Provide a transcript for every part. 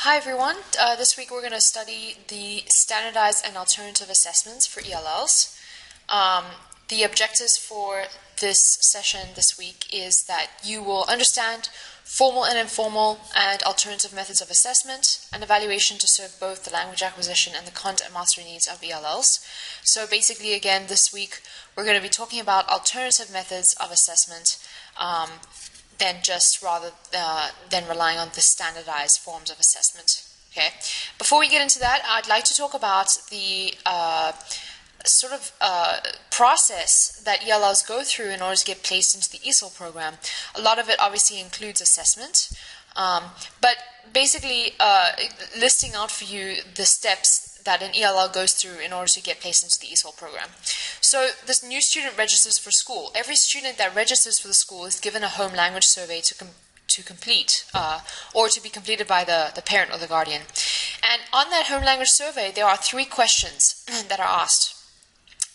Hi everyone, this week we're going to study the standardized and alternative assessments for ELLs. The objectives for this session this week is that you will understand formal and informal and alternative methods of assessment and evaluation to serve both the language acquisition and the content mastery needs of ELLs. So basically, again, this week we're going to be talking about alternative methods of assessment than relying on the standardized forms of assessment. Okay. Before we get into that, I'd like to talk about the process that ELLs go through in order to get placed into the ESOL program. A lot of it obviously includes assessment, but basically listing out for you the steps that an ELL goes through in order to get placed into the ESOL program. So this new student registers for school. Every student that registers for the school is given a home language survey to complete or to be completed by the parent or the guardian. And on that home language survey, there are 3 questions that are asked.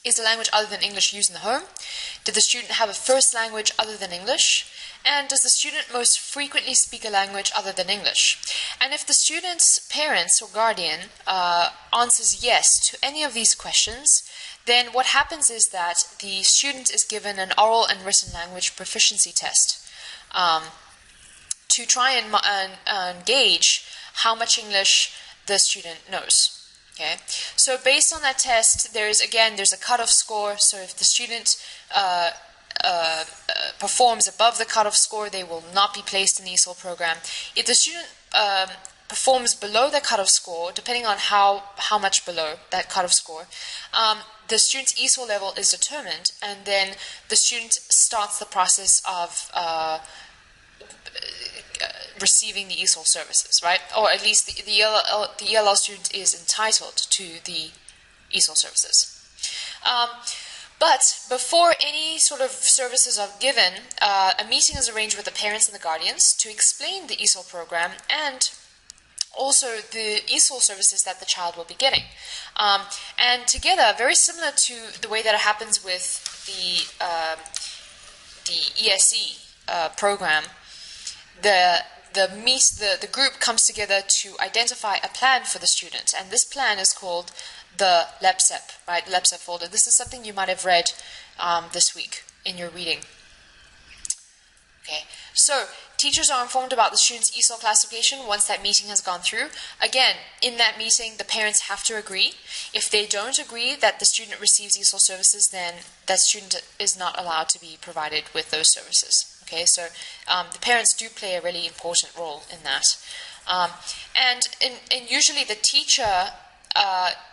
Is the language other than English used in the home? Did the student have a first language other than English? And does the student most frequently speak a language other than English? And if the student's parents or guardian answers yes to any of these questions, then what happens is that the student is given an oral and written language proficiency test to try and gauge how much English the student knows. Okay, so based on that test, there's a cutoff score. So if the student performs above the cutoff score, they will not be placed in the ESOL program. If the student performs below the cutoff score, depending on how much below that cutoff score, the student's ESOL level is determined, and then the student starts the process of receiving the ESOL services, right? Or at least the ELL student is entitled to the ESOL services. But before any sort of services are given, a meeting is arranged with the parents and the guardians to explain the ESOL program and also the ESOL services that the child will be getting. And together, very similar to the way that it happens with the ESE program, the group comes together to identify a plan for the student, and this plan is called the LEPSEP, right? LEPSEP folder. This is something you might have read this week in your reading. Okay, so teachers are informed about the student's ESOL classification once that meeting has gone through. Again, in that meeting, the parents have to agree. If they don't agree that the student receives ESOL services, then that student is not allowed to be provided with those services. Okay, so the parents do play a really important role in that. And usually the teacher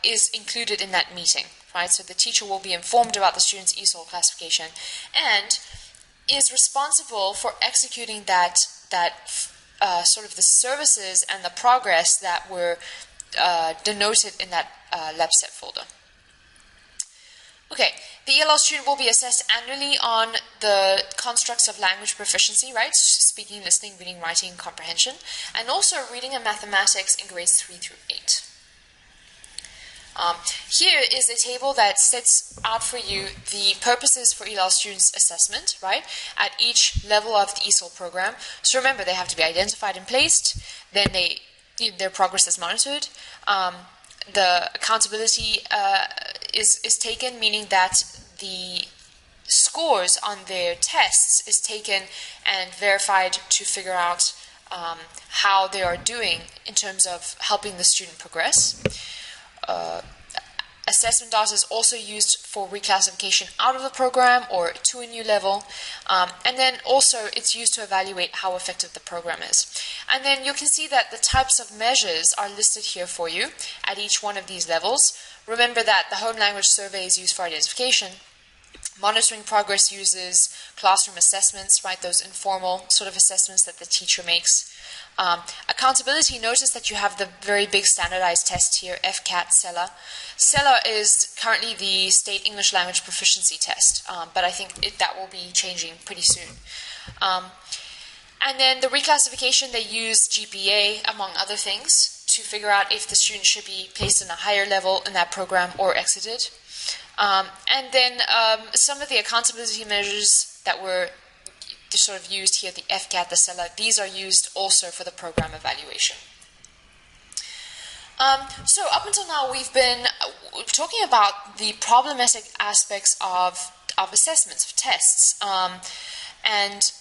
is included in that meeting, right? So the teacher will be informed about the student's ESOL classification and is responsible for executing that sort of the services and the progress that were denoted in that LEPSEP folder. Okay, the ELL student will be assessed annually on the constructs of language proficiency, right? Speaking, listening, reading, writing, comprehension, and also reading and mathematics in grades 3 through 8. Here is a table that sets out for you the purposes for ELL students' assessment, right, at each level of the ESOL program. So remember, they have to be identified and placed, then their progress is monitored, the accountability is taken, meaning that the scores on their tests is taken and verified to figure out how they are doing in terms of helping the student progress. Assessment data is also used for reclassification out of the program or to a new level, and then also it's used to evaluate how effective the program is. And then you can see that the types of measures are listed here for you at each one of these levels. Remember that the home language survey is used for identification. Monitoring progress uses classroom assessments, right, those informal sort of assessments that the teacher makes. Accountability, notice that you have the very big standardized test here, FCAT, SELA. SELA is currently the State English Language Proficiency Test, but I think that will be changing pretty soon. And then the reclassification, they use GPA, among other things, to figure out if the student should be placed in a higher level in that program or exited. And then some of the accountability measures that were sort of used here, the FCAT, the SELA, these are used also for the program evaluation. So up until now, we've been talking about the problematic aspects of assessments, of tests, and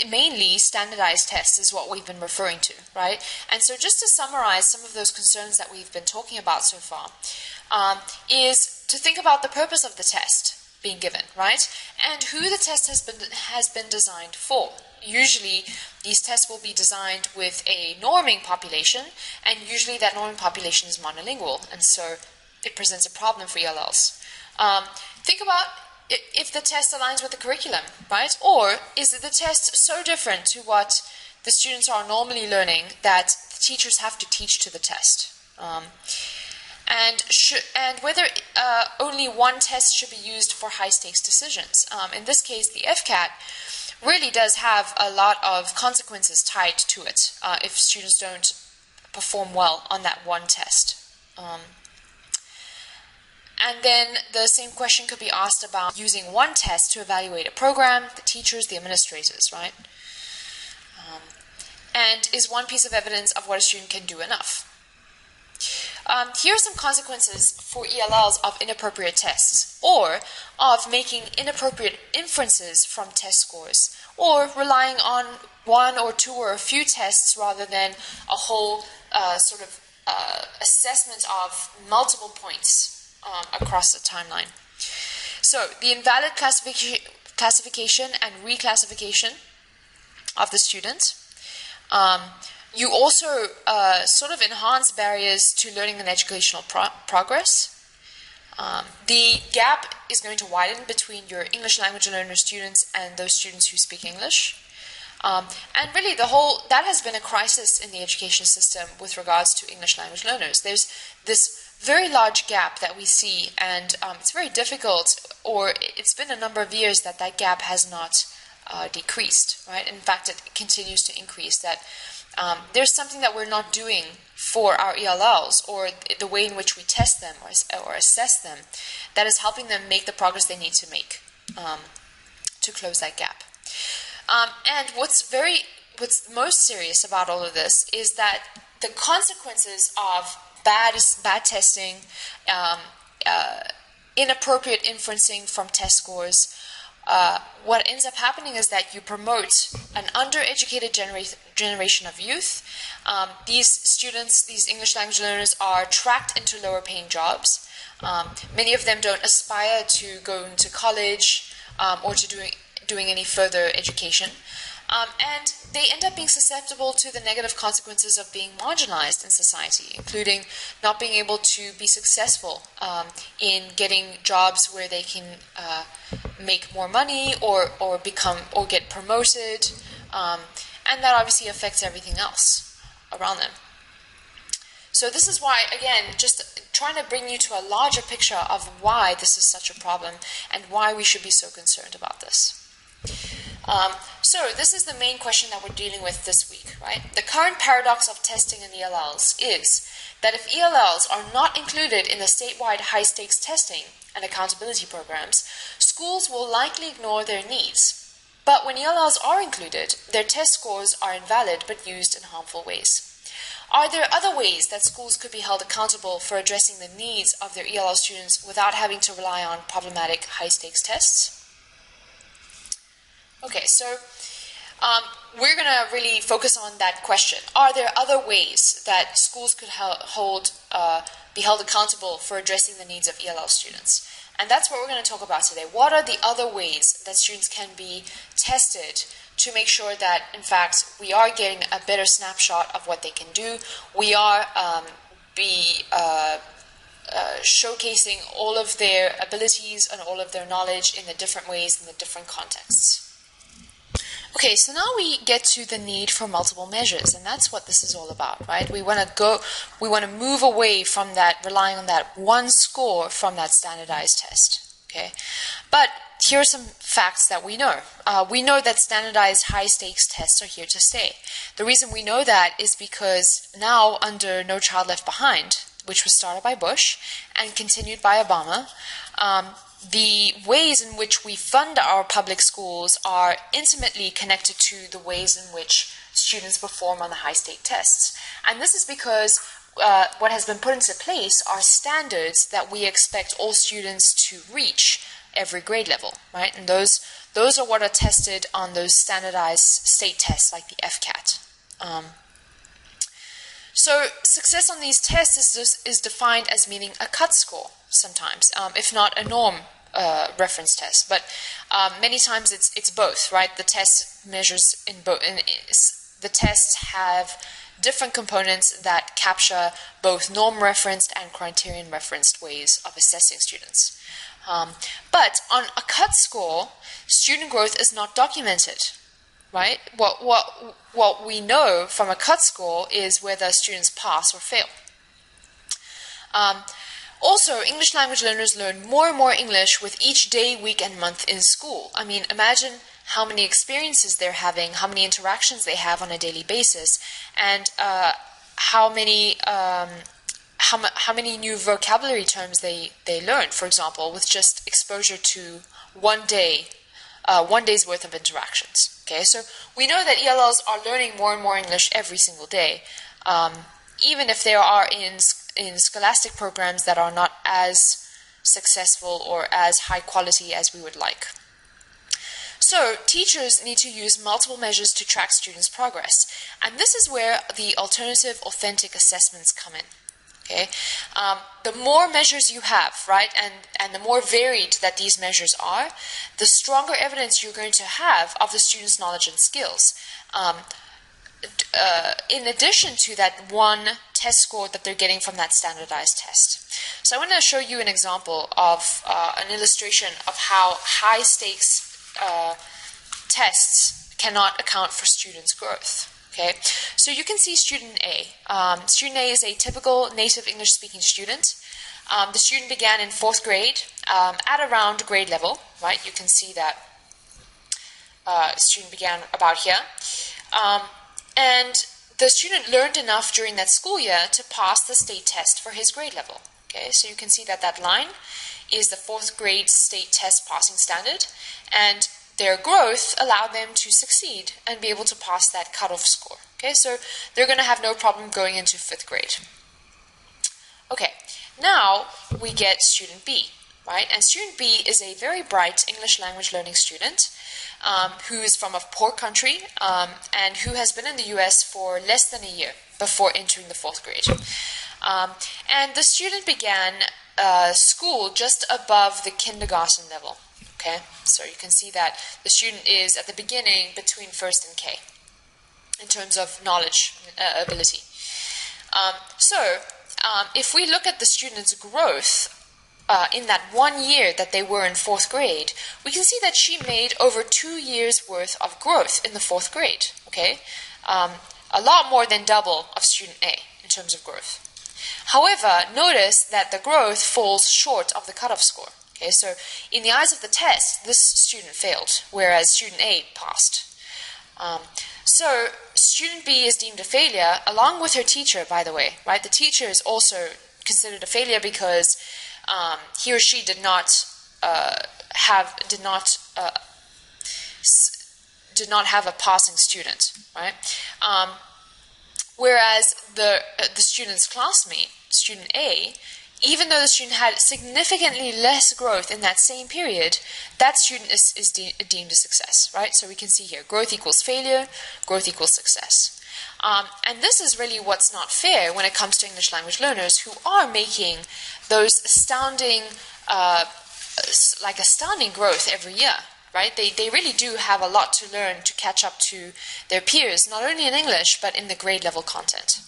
mainly standardized tests is what we've been referring to, right? And so just to summarize some of those concerns that we've been talking about so far, is to think about the purpose of the test being given, right? And who the test has been designed for. Usually, these tests will be designed with a norming population, and usually that norming population is monolingual, and so it presents a problem for ELLs. Think about if the test aligns with the curriculum, right? Or is the test so different to what the students are normally learning that the teachers have to teach to the test? And whether only one test should be used for high-stakes decisions. In this case, the FCAT really does have a lot of consequences tied to it if students don't perform well on that one test. And then the same question could be asked about using one test to evaluate a program, the teachers, the administrators, right? And is one piece of evidence of what a student can do enough? Here are some consequences for ELLs of inappropriate tests, or of making inappropriate inferences from test scores, or relying on one or two or a few tests rather than a whole assessment of multiple points across the timeline. So, the invalid classification and reclassification of the student. You also sort of enhance barriers to learning and educational progress. The gap is going to widen between your English language learner students and those students who speak English. And really that has been a crisis in the education system with regards to English language learners. There's this very large gap that we see, and it's very difficult, or it's been a number of years that gap has not decreased, right? In fact, it continues to increase. That there's something that we're not doing for our ELLs, or the way in which we test them or assess them, that is helping them make the progress they need to make to close that gap. And what's most serious about all of this is that the consequences of bad testing, inappropriate inferencing from test scores, what ends up happening is that you promote an undereducated generation of youth. These students, these English language learners, are tracked into lower paying jobs. Many of them don't aspire to go into college or to doing any further education. And they end up being susceptible to the negative consequences of being marginalized in society, including not being able to be successful in getting jobs where they can make more money or get promoted, and that obviously affects everything else around them. So this is why, again, just trying to bring you to a larger picture of why this is such a problem and why we should be so concerned about this. So this is the main question that we're dealing with this week, right? The current paradox of testing in ELLs is that if ELLs are not included in the statewide high-stakes testing and accountability programs, schools will likely ignore their needs. But when ELLs are included, their test scores are invalid but used in harmful ways. Are there other ways that schools could be held accountable for addressing the needs of their ELL students without having to rely on problematic high-stakes tests? Okay, so we're going to really focus on that question. Are there other ways that schools could be held accountable for addressing the needs of ELL students? And that's what we're going to talk about today. What are the other ways that students can be tested to make sure that, in fact, we are getting a better snapshot of what they can do? We are showcasing all of their abilities and all of their knowledge in the different ways in the different contexts. Okay, so now we get to the need for multiple measures, and that's what this is all about, right? We want to move away from that, relying on that one score from that standardized test, okay? But here are some facts that we know. We know that standardized high-stakes tests are here to stay. The reason we know that is because now, under No Child Left Behind, which was started by Bush and continued by Obama, the ways in which we fund our public schools are intimately connected to the ways in which students perform on the high stake tests. And this is because what has been put into place are standards that we expect all students to reach every grade level, right? And those are what are tested on those standardized state tests like the FCAT. So success on these tests is defined as meaning a cut score sometimes, if not a norm reference test. But many times it's both, right? The test measures in both. The tests have different components that capture both norm referenced and criterion referenced ways of assessing students. But on a cut score, student growth is not documented, right? What we know from a cut score is whether students pass or fail. Also, English language learners learn more and more English with each day, week, and month in school. I mean, imagine how many experiences they're having, how many interactions they have on a daily basis, and how many new vocabulary terms they learn, for example, with just exposure to one day's worth of interactions. Okay, so we know that ELLs are learning more and more English every single day, even if they are in scholastic programs that are not as successful or as high quality as we would like. So teachers need to use multiple measures to track students' progress, and this is where the alternative authentic assessments come in. Okay, the more measures you have, right, and the more varied that these measures are, the stronger evidence you're going to have of the student's knowledge and skills. In addition to that one test score that they're getting from that standardized test. So I want to show you an example of an illustration of how high stakes tests cannot account for students' growth. Okay, so you can see student A. Student A is a typical native English-speaking student. The student began in 4th grade at around grade level, right? You can see that student began about here. And the student learned enough during that school year to pass the state test for his grade level. Okay, so you can see that that line is the 4th grade state test passing standard, and their growth allowed them to succeed and be able to pass that cutoff score. Okay, so they're going to have no problem going into 5th grade. Okay, now we get student B, right? And student B is a very bright English language learning student who is from a poor country and who has been in the US for less than a year before entering the 4th grade. And the student began school just above the kindergarten level. Okay, so you can see that the student is at the beginning between 1st and K in terms of knowledge ability. If we look at the student's growth in that 1 year that they were in 4th grade, we can see that she made over 2 years worth of growth in the 4th grade. Okay, a lot more than double of student A in terms of growth. However, notice that the growth falls short of the cutoff score. Okay, so in the eyes of the test, this student failed, whereas student A passed. So student B is deemed a failure, along with her teacher, by the way, right? The teacher is also considered a failure because he or she did not have a passing student, right? Whereas the student's classmate, student A, even though the student had significantly less growth in that same period, that student is deemed a success, right? So we can see here, growth equals failure, growth equals success. And this is really what's not fair when it comes to English language learners who are making those astounding growth every year, right? They really do have a lot to learn to catch up to their peers, not only in English, but in the grade level content.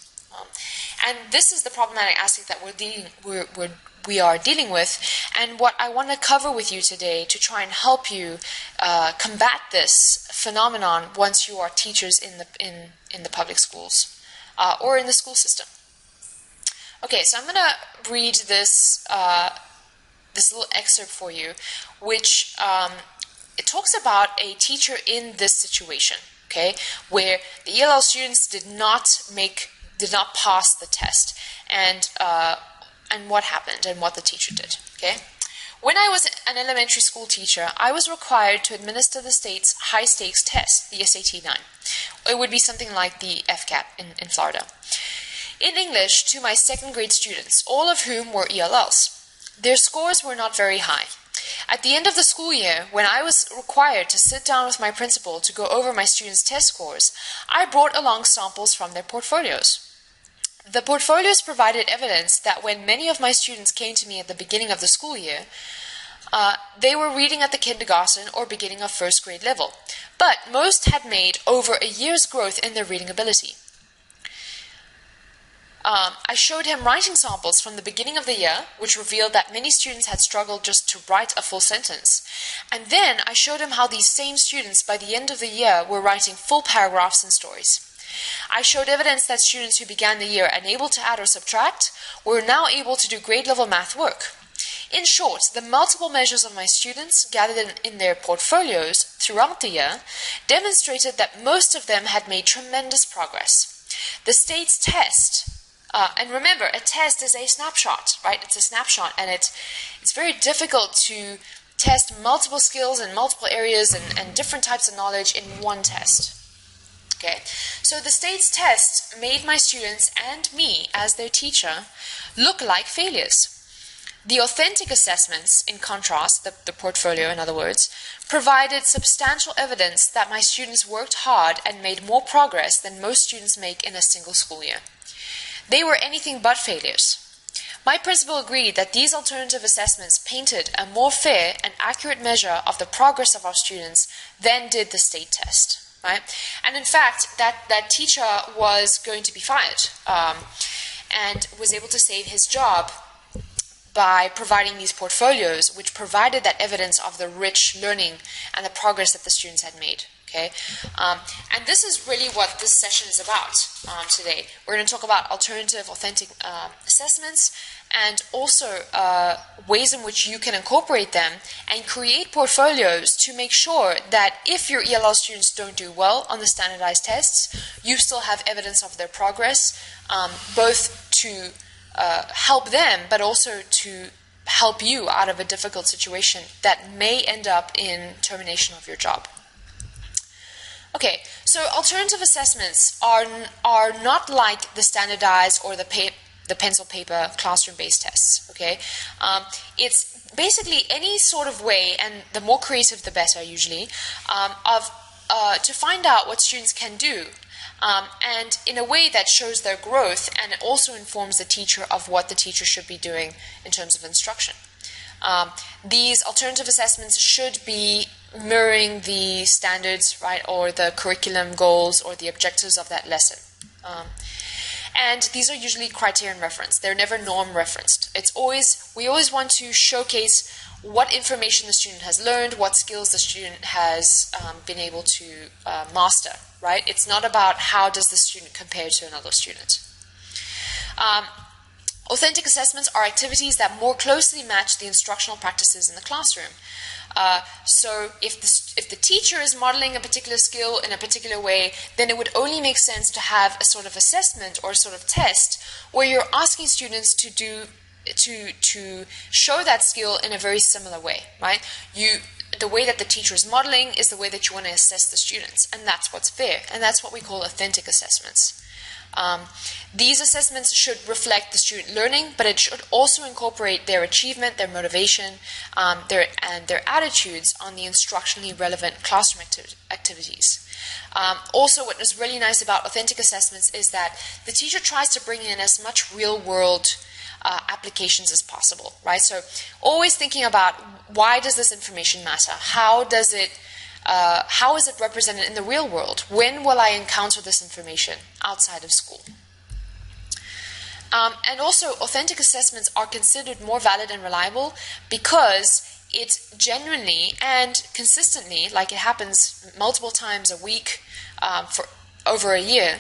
And this is the problematic aspect that we are dealing with, and what I want to cover with you today to try and help you combat this phenomenon once you are teachers in the public schools or in the school system. Okay, so I'm going to read this this little excerpt for you, which it talks about a teacher in this situation, okay, where the ELL students did not pass the test, and what happened and what the teacher did. Okay, When I was an elementary school teacher, I was required to administer the state's high-stakes test, the SAT-9. It would be something like the FCAT in Florida. In English, to my second grade students, all of whom were ELLs. Their scores were not very high. At the end of the school year, when I was required to sit down with my principal to go over my students' test scores, I brought along samples from their portfolios. The portfolios provided evidence that when many of my students came to me at the beginning of the school year, they were reading at the kindergarten or beginning of first grade level, but most had made over a year's growth in their reading ability. I showed him writing samples from the beginning of the year, which revealed that many students had struggled just to write a full sentence. And then I showed him how these same students, by the end of the year, were writing full paragraphs and stories. I showed evidence that students who began the year unable to add or subtract were now able to do grade-level math work. In short, the multiple measures of my students, gathered in their portfolios throughout the year, demonstrated that most of them had made tremendous progress. The state's test, and remember, a test is a snapshot, right? It's a snapshot, and it's very difficult to test multiple skills in multiple areas and different types of knowledge in one test. Okay, so the state's test made my students and me, as their teacher, look like failures. The authentic assessments, in contrast, the portfolio in other words, provided substantial evidence that my students worked hard and made more progress than most students make in a single school year. They were anything but failures. My principal agreed that these alternative assessments painted a more fair and accurate measure of the progress of our students than did the state test. Right? And in fact, that teacher was going to be fired and was able to save his job by providing these portfolios, which provided that evidence of the rich learning and the progress that the students had made. Okay, and this is really what this session is about today. We're going to talk about alternative, authentic assessments, and also ways in which you can incorporate them and create portfolios to make sure that if your ELL students don't do well on the standardized tests, you still have evidence of their progress, both to help them, but also to help you out of a difficult situation that may end up in termination of your job. Okay, so alternative assessments are not like the standardized or the pencil paper classroom-based tests. Okay, it's basically any sort of way, and the more creative the better usually, to find out what students can do, and in a way that shows their growth, and it also informs the teacher of what the teacher should be doing in terms of instruction. These alternative assessments should be mirroring the standards, right, or the curriculum goals or the objectives of that lesson. And these are usually criterion referenced. They're never norm referenced. We always want to showcase what information the student has learned, what skills the student has been able to master, right? It's not about how does the student compare to another student. Authentic assessments are activities that more closely match the instructional practices in the classroom. So if the teacher is modeling a particular skill in a particular way, then it would only make sense to have a sort of assessment or a sort of test where you're asking students to show that skill in a very similar way, right? The way that the teacher is modeling is the way that you want to assess the students, and that's what's fair, and that's what we call authentic assessments. These assessments should reflect the student learning, but it should also incorporate their achievement, their motivation, their attitudes on the instructionally relevant classroom activities. Also, what is really nice about authentic assessments is that the teacher tries to bring in as much real-world applications as possible, right? So always thinking about, why does this information matter? How is it represented in the real world? When will I encounter this information outside of school? And also, authentic assessments are considered more valid and reliable because it genuinely and consistently, like it happens multiple times a week for over a year,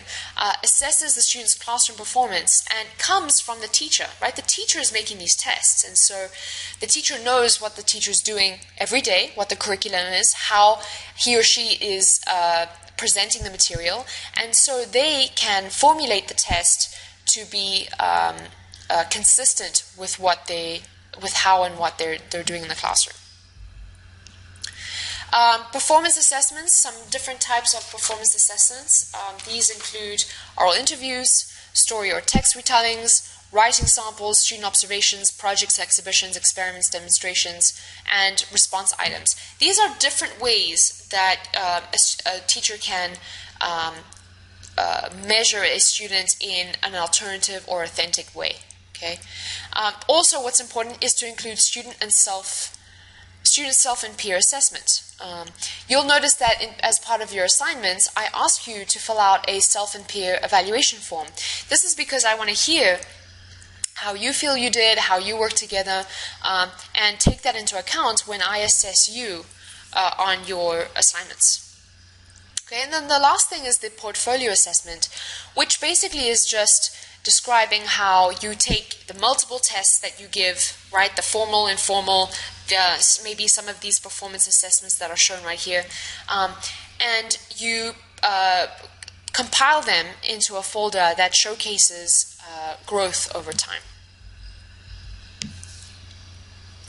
assesses the student's classroom performance and comes from the teacher, right? The teacher is making these tests, and so the teacher knows what the teacher is doing every day, what the curriculum is, how he or she is presenting the material, and so they can formulate the test to be consistent with what they with how and what they're doing in the classroom. Performance assessments, some different types of performance assessments. These include oral interviews, story or text retellings, writing samples, student observations, projects, exhibitions, experiments, demonstrations, and response items. These are different ways that a teacher can measure a student in an alternative or authentic way. Okay. Also, what's important is to include student self and peer assessment. You'll notice that as part of your assignments, I ask you to fill out a self and peer evaluation form. This is because I want to hear how you feel you did, how you work together, and take that into account when I assess you on your assignments. Okay, and then the last thing is the portfolio assessment, which basically is just describing how you take the multiple tests that you give, right, the formal, informal, maybe some of these performance assessments that are shown right here, and you compile them into a folder that showcases growth over time.